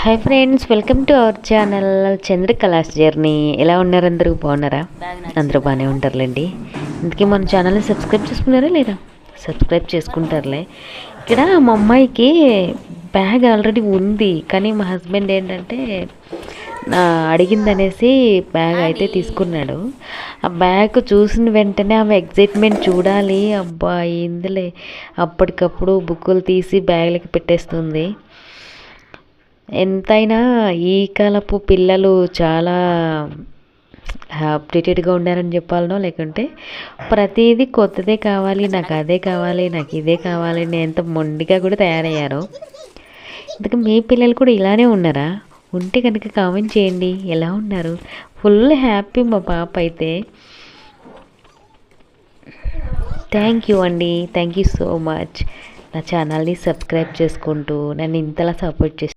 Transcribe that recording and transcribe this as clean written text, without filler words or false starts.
Hi friends, welcome to our channel Chandra Kala's journey. ఎలా ఉన్నారు? అందరూ బాగున్నారా? అందరూ బాగానే ఉంటారులేండి. ఇందుకే మన ఛానల్ని సబ్స్క్రైబ్ చేసుకున్నారా లేదా? సబ్స్క్రైబ్ చేసుకుంటారులే. ఇక్కడ మా అమ్మాయికి బ్యాగ్ ఆల్రెడీ ఉంది, కానీ మా హస్బెండ్ ఏంటంటే అడిగిందనేసి బ్యాగ్ అయితే తీసుకున్నాడు. ఆ బ్యాగ్ చూసిన వెంటనే ఆమె ఎగ్జైట్మెంట్ చూడాలి. అబ్బా ఇందులే అప్పటికప్పుడు బుక్కులు తీసి బ్యాగ్లకి పెట్టేస్తుంది. ఎంతైనా ఈ కాలపు పిల్లలు చాలా అప్డేటెడ్గా ఉండారని చెప్పాలనో, లేకుంటే ప్రతిదీ కొత్తదే కావాలి, నాకు అదే కావాలి, నాకు ఇదే కావాలి అని ఎంత మొండిగా కూడా తయారయ్యారో. ఇంతకు మీ పిల్లలు కూడా ఇలానే ఉన్నారా? ఉంటే కనుక కామెంట్ చేయండి, ఎలా ఉన్నారు? ఫుల్ హ్యాపీ మా పాప అయితే. థ్యాంక్ యూ అండి, థ్యాంక్ యూ సో మచ్. నా ఛానల్ని సబ్స్క్రైబ్ చేసుకుంటూ నన్ను ఇంతలా సపోర్ట్ చేసి